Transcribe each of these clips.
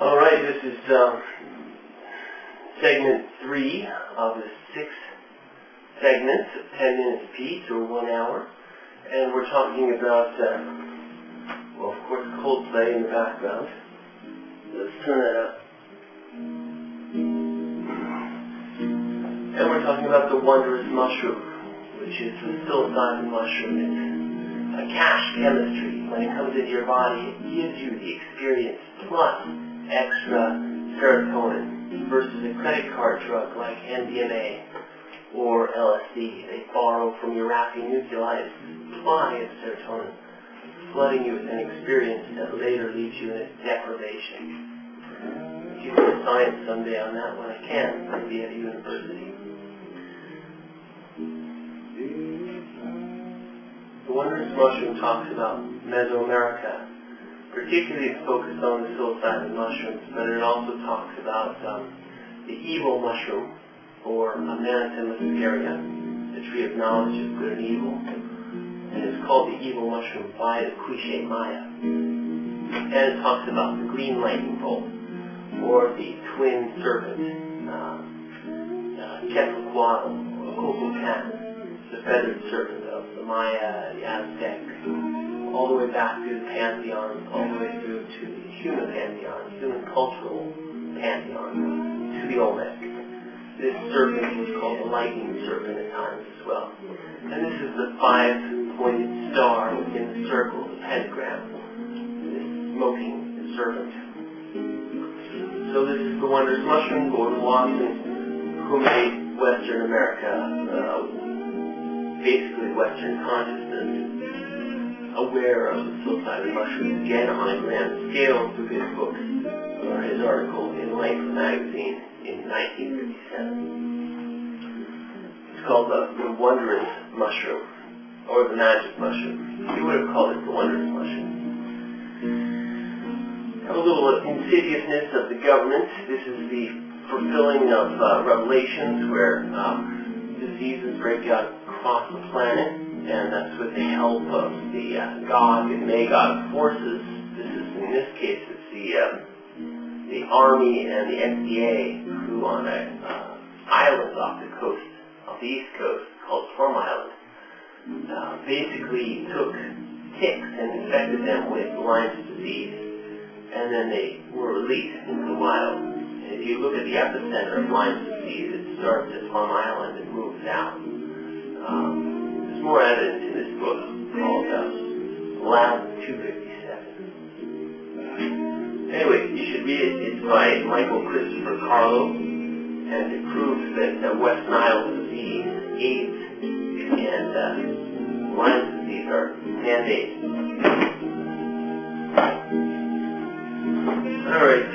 Alright, this is segment 3 of the 6 segments of 10 minutes apiece, or 1 hour. And we're talking about, well, of course, Coldplay in the background. Let's turn that up. And we're talking about the Wondrous Mushroom, which is the psilocybin mushroom. It's a cash chemistry. When it comes into your body, it gives you the experience plus extra serotonin versus a credit card drug like MDMA or LSD. They borrow from your racionuclei supply of serotonin, flooding you with an experience that later leaves you in a deprivation. Give me the science someday on that when I can, maybe at a university. The Wondrous Mushroom talks about Mesoamerica. Particularly it's focused on the psilocybin mushrooms, but it also talks about the evil mushroom, or Amanita muscaria, the tree of knowledge of good and evil. And it's called the evil mushroom by the cliché Maya. And it talks about the green lightning bolt, or the twin serpent, Quetzalcoatl, or Cococan, the feathered serpent of the Maya, the Aztec, all the way back to the pantheon, all the way through to the human pantheon, human cultural pantheon, to the Olmec. This serpent was called the lightning serpent at times as well. And this is the 5-pointed star within the circle, the pentagram, this smoking serpent. So this is the Wondrous Mushroom. Gordon Wasson, who made Western America, basically Western consciousness, aware of the psilocybin mushrooms again on a grand scale through his book, or his article in Life magazine in 1957. It's called the Wondrous Mushroom, or the Magic Mushroom. He would have called it the Wondrous Mushroom. A little insidiousness of the government. This is the fulfilling of revelations where diseases break out across the planet. And that's with the help of the God and Magog forces. This is, in this case, it's the Army and the FDA, who on an island off the East Coast, called Plum Island, basically took ticks and infected them with Lyme's disease, and then they were released into the wild. And if you look at the epicenter of Lyme's disease, it starts at Plum Island and moves out. More evidence in this book called Lab 257. Anyway, you should read it. It's by Michael Christopher Carlo, and it proves that West Nile disease, AIDS, and Lyme disease are man-made. Alright,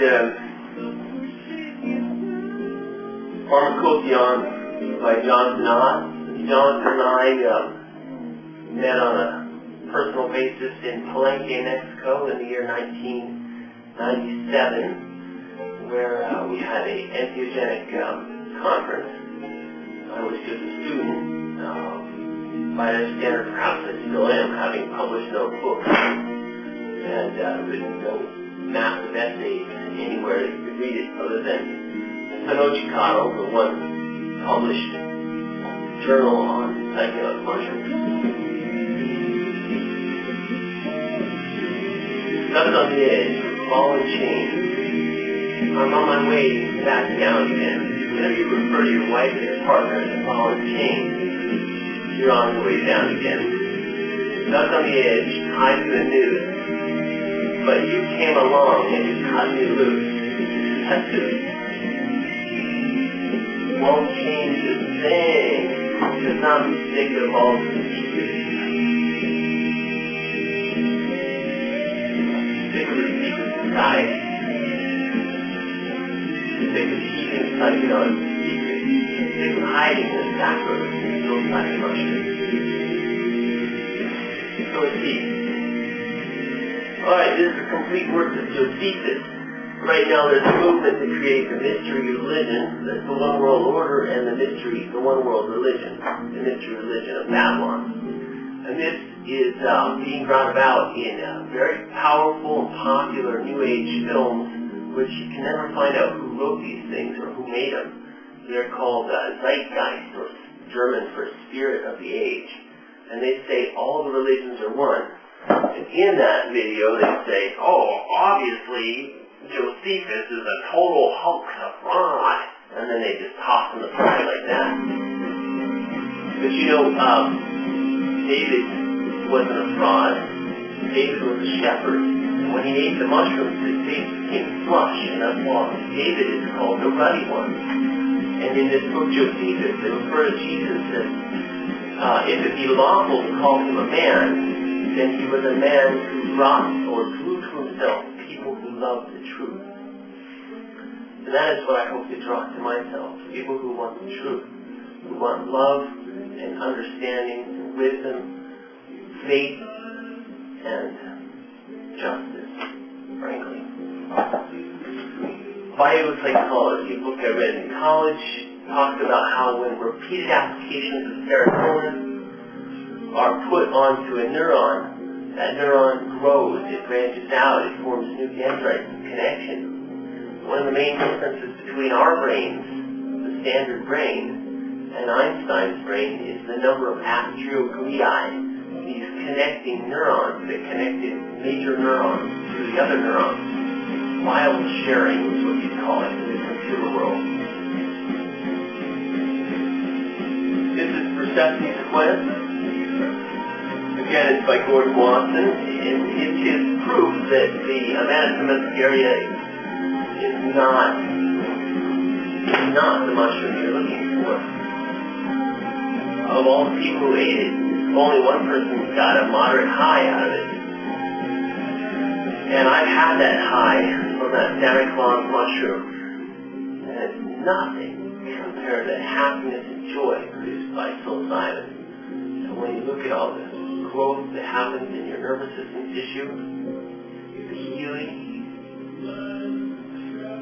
Pharmacopeon by Jonathan Ott. Jonathan and I met on a personal basis in Planque, Mexico in the year 1997, where we had an entheogenic conference. I was just a student. By their standard, perhaps I still am, having published no books and written no massive essays anywhere that you could read it other than Sonochicano, the one published journal on psychedelic mushrooms. Stuck on the edge, ball and chain. I'm on my way back down again. Whenever you refer to your wife and your partner as a ball and chain, you're on your way down again. Stuck on the edge, tied to the noose. But you came along and you cut me loose. That's it. Won't change a thing. Because I'm sick of all the secrets. Sick of the secret society. Sick of heathing psychedelic secrets. Sick of hiding the sacrament of psilocybin mushrooms. So let's see. Alright, this is a complete work of Josephus. Right now there's a movement to create the mystery religion, that's the one world order, and the one world religion, the mystery religion of Babylon. And this is being brought about in very powerful and popular New Age films which you can never find out who wrote these things or who made them. They're called Zeitgeist, or German for spirit of the age. And they say all the religions are one. And in that video they say, oh, obviously Josephus is a total hoax, a fraud. And then they just toss him aside like that. But you know, David wasn't a fraud. David was a shepherd. And when he ate the mushrooms, his face became flush, and that's why David is called the ruddy one. And in this book, Josephus, they refer to Jesus as, if it be lawful to call him a man, then he was a man who brought or drew to himself people who loved the truth. And that is what I hope to draw to myself, people who want the truth, who want love and understanding and wisdom, faith and justice, frankly. Biopsychology, a book I read in college, talks about how when repeated applications of serotonin are put onto a neuron, that neuron grows, it branches out, it forms new dendrites and connections. One of the main differences between our brains, the standard brain, and Einstein's brain is the number of astrogliae, these connecting neurons that connected major neurons to the other neurons. File sharing is what you call it in the computer world. This is Perception Sequence. Again, it's by Gordon Wasson, and it's his proof that the Amanita muscaria is not the mushroom you're looking for. Of all the people who ate it, only one person got a moderate high out of it. And I've had that high from that Santa Claus mushroom, and it's nothing compared to the happiness and joy produced by psilocybin. And when you look at all the growth that happens in your nervous system tissue, the healing,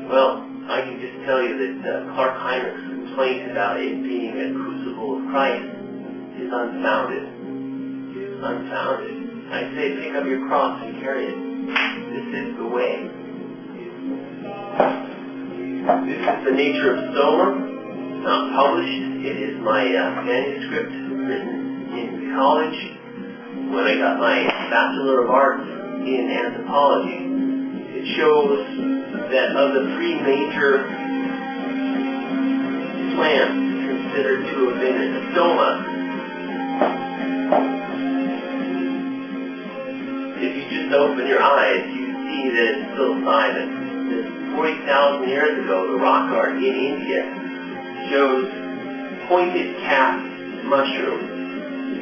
well, I can just tell you that Clark Heinrich's complaint about it being a crucible of Christ is unfounded. Unfounded. I say pick up your cross and carry it. This is the way. This is The Nature of Soma. It's not published. It is my manuscript written in college when I got my Bachelor of Arts in Anthropology. It shows that of the three major plants considered to have been in the Soma, if you just open your eyes, you see that it's psilocybin. 40,000 years ago, the rock art in India shows pointed capped mushrooms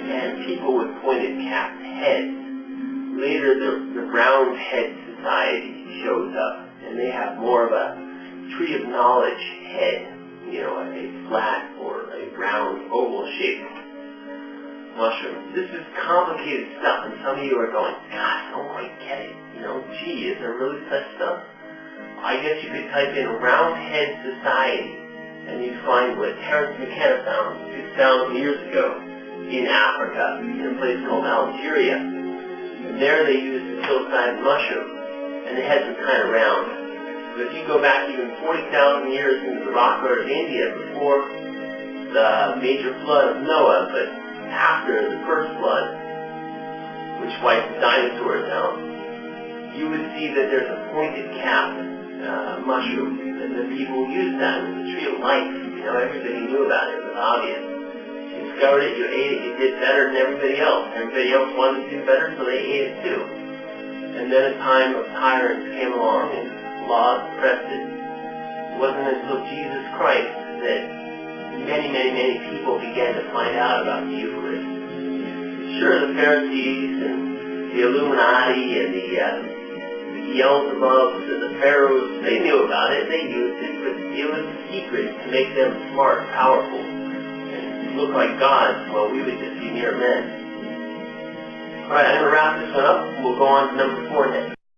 and people with pointed capped heads. Later, the round head society shows up, and they have more of a tree of knowledge head, you know, a flat or a round oval-shaped mushroom. This is complicated stuff, and some of you are going, God, I don't quite get it. You know, gee, is there really such stuff? I guess you could type in round head society, and you'd find what Terrence McKenna found 2,000 years ago in Africa, in a place called Algeria. And there they used the psilocybin mushroom, and the heads were kind of round. But if you go back even 40,000 years into the rock art of India, before the major flood of Noah, but after the first flood, which wiped the dinosaurs out, you would see that there's a pointed cap mushroom, and the people used that. It was a tree of life. You know, everybody knew about it. It was obvious. You discovered it, you ate it, you did better than everybody else. Everybody else wanted to do better, so they ate it too. And then a time of tyrants came along, and laws suppressed it. It wasn't until Jesus Christ that many people began to find out about the Eucharist. Sure, the Pharisees and the Illuminati and the Beelzebubs and the Pharaohs, they knew about it, they used it, but it was a secret to make them smart, powerful, and look like gods while we would just be mere men. Alright, I'm going to wrap this one up. We'll go on to number 4 next.